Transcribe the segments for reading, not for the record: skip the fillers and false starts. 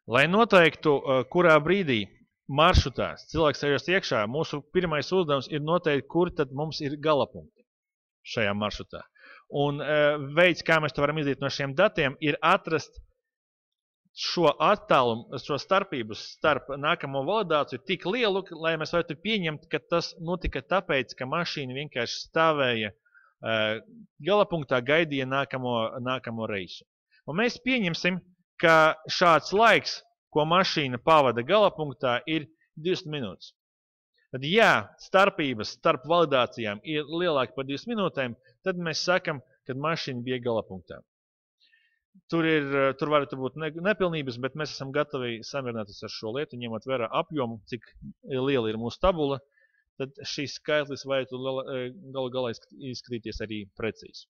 Lai noteiktu, kurā brīdī maršrutā cilvēks sēžas iekšā, mūsu pirmais uzdevums ir noteikt, kur tad mums ir galapunkti šajā maršrutā. Un veids, kā mēs to varam izdarīt no šiem datiem, ir atrast šo attālumu, šo starpības starp nākamo validāciju tik lielu, lai mēs varētu pieņemt, ka tas notika tāpēc, ka mašīna vienkārši stāvēja galapunktā, gaidīja nākamo reisu. Un mēs pieņemsim, ka šāds laiks, ko mašīna pavada galapunktā, ir 20 minūtes. Tad, ja starpības starp validācijām ir lielāka par 20 minūtēm, tad mēs sakam, ka mašīna bija galapunktā. Tur varētu būt nepilnības, bet mēs esam gatavi samierināties ar šo lietu, ņemot vērā apjomu, cik liela ir mūsu tabula, tad šīs skaitlis varētu galu galā izskatīties arī precīzi.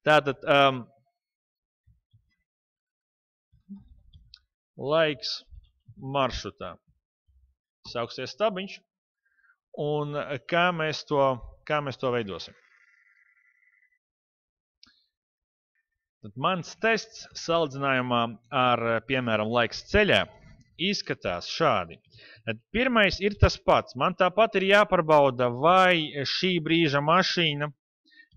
Tātad, laiks maršrutā. Sauksies stabiņš, un kā mēs to veidosim. Tad mans tests salīdzinājumā ar, piemēram, laiks ceļā izskatās šādi. Tad pirmais ir tas pats. Man tāpat ir jāparbauda, vai šī brīža mašīna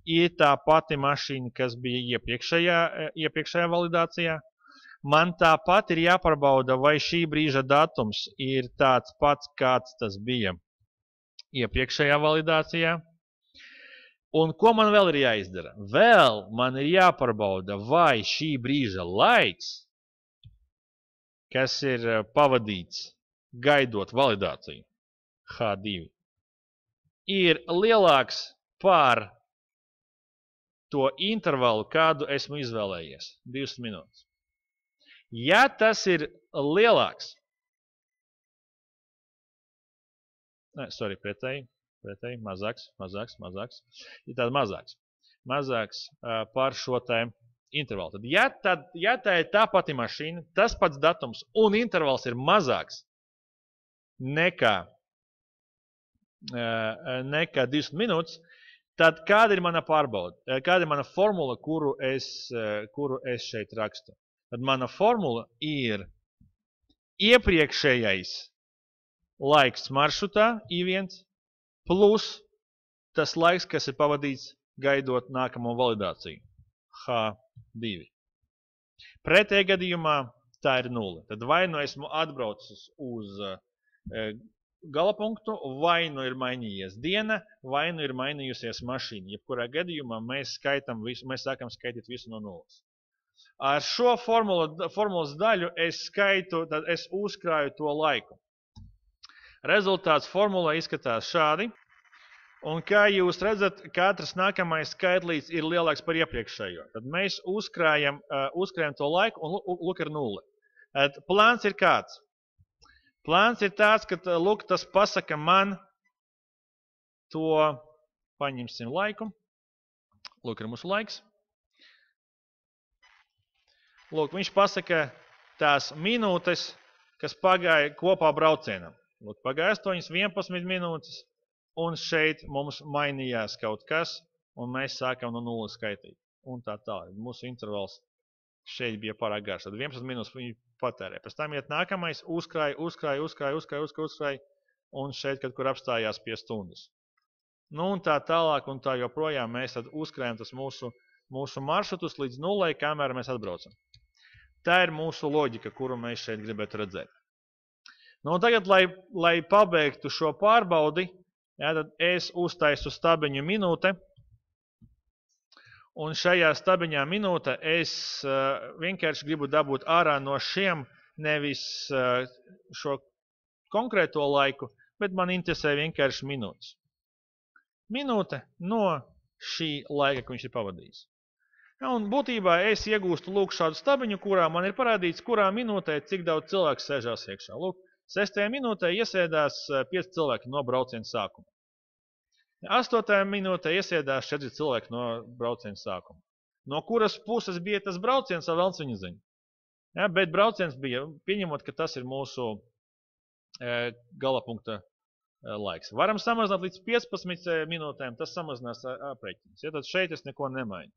ir tā pati mašīna, kas bija iepriekšējā validācijā. Man tāpat ir jāparbauda, vai šī brīža datums ir tāds pats, kāds tas bija iepriekšējā validācijā. Un ko man vēl ir jāizdara? Vēl man ir jāparbauda, vai šī brīža laiks, kas ir pavadīts gaidot validāciju, H2, ir lielāks par to intervalu, kādu esmu izvēlējies, 20 minūtes. Ja tas ir lielāks, pretēji, mazāks, ir tāds mazāks par šo te intervalu. Tad, ja tā ir tā pati mašīna, tas pats datums un intervals ir mazāks nekā 20 minūtes, tad kāda ir mana pārbaude? Kāda ir mana formula, kuru es šeit rakstu? Tad mana formula ir iepriekšējais laiks maršrutā, I1, plus tas laiks, kas ir pavadīts gaidot nākamo validāciju, H2. Pretējā gadījumā tā ir 0. Tad vai nu esmu atbraucis uz galapunktu, vai nu ir mainījies diena, vai nu ir mainījusies mašīna. Jebkurā gadījumā mēs sākam skaitīt visu no 0. Ar šo formulas daļu tad es uzkrāju to laiku. Rezultāts formulā izskatās šādi, un kā jūs redzat, katrs nākamais skaitlīts ir lielāks par iepriekšējo. Tad mēs uzkrājam to laiku, un lūk ir 0. Plāns ir kāds? Plāns ir tāds, ka lūk, tas pasaka man to, paņemsim laiku, lūk ir mūsu laiks. Lūk, viņš pasaka tās minūtes, kas pagāja kopā braucienam. Lūk, pagāja 8-11 minūtes, un šeit mums mainījās kaut kas, un mēs sākam no 0 skaitīt. Un tā tālāk. Mūsu intervals šeit bija pārāk garš. Tad 11 minūtes viņi patērē. Pēc tam iet nākamais, uzkrāja, un šeit kaut kur apstājās pie stundas. Nu, un tā tālāk, un tā joprojām mēs tad uzkrājam tas mūsu maršrutus līdz 0, kamēr mēs atbraucam. Tā ir mūsu loģika, kuru mēs šeit gribētu redzēt. Nu, tagad, lai pabeigtu šo pārbaudi, tad es uztaisu stabiņu minūte, un šajā stabiņā minūte es vienkārši gribu dabūt ārā no šiem nevis šo konkrēto laiku, bet man interesē vienkārši minūtes. Minūte no šī laika, ko viņš ir pavadījis. Un būtībā es iegūstu lūk šādu stabiņu, kurā man ir parādīts, kurā minūtē cik daudz cilvēku sēžās iekšā. Lūk, 6. minūtē iesēdās 5 cilvēki no brauciena sākuma. 8. minūtē iesēdās 4 cilvēki no brauciena sākuma. No kuras puses bija tas brauciens, vēlns viņa zina. Ja, bet brauciens bija, pieņemot, ka tas ir mūsu galapunkta laiks. Varam samazināt līdz 15 minūtēm, tas samazinās aprēķins. Ja, tad šeit es neko nemainu.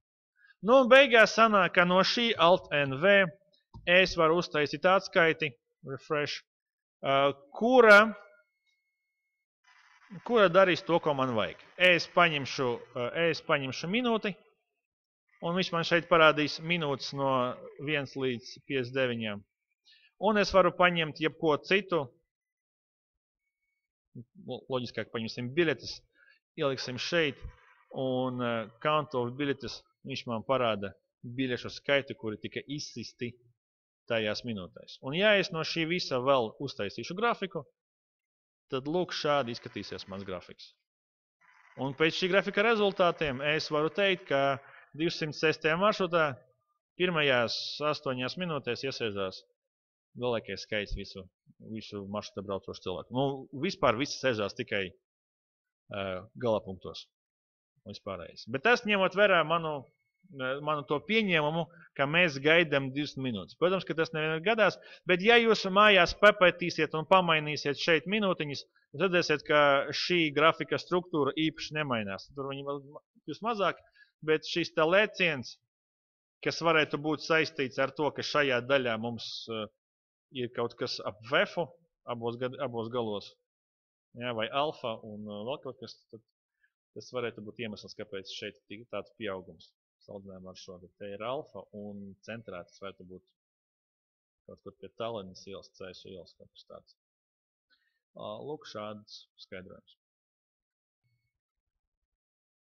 Nu, un beigās sanāk, ka no šī Alt NV es varu uztaisīt atskaiti, refresh, kura darīs to, ko man vajag. Es paņemšu minūti, un viņš man šeit parādīs minūtes no 1 līdz 59. Un es varu paņemt jebko citu, loģiskāk paņemsim biļetes, ieliksim šeit, un count of biļetes, viņš man parāda biļešu skaitu, kuri tika izsisti tajās minūtēs. Un ja es no šī visa vēl uztaisīšu grafiku, tad lūk šādi izskatīsies mans grafiks. Un pēc šī grafika rezultātiem es varu teikt, ka 206. maršrutā pirmajās 8 minūtēs iesēžās lielākais skaits visu maršruta braucošu cilvēku. Nu, vispār visi sēžās tikai galapunktos. Vispārējais. Bet tas ņemot vērā manu to pieņēmumu, ka mēs gaidām 20 minūtes. Protams, ka tas nevienmēr gadās, bet ja jūs mājās papētīsiet un pamainīsiet šeit minūtiņas, tad redzēsiet, ka šī grafika struktūra īpaši nemainās. Tur viņi vēl jūs mazāk, bet šis te lēciens, kas varētu būt saistīts ar to, ka šajā daļā mums ir kaut kas ap vefu, abos galos, ja, vai alfa un vēl kaut kas, tad tas varētu būt iemesls, kāpēc šeit ir tāds pieaugums. Salīdzinājumā ar šo, te ir alfa un centrā tas varētu būt kaut kur pie Tallinas ielas, Cēsu ielas, kaut kas tāds. Lūk šāds skaidrojums.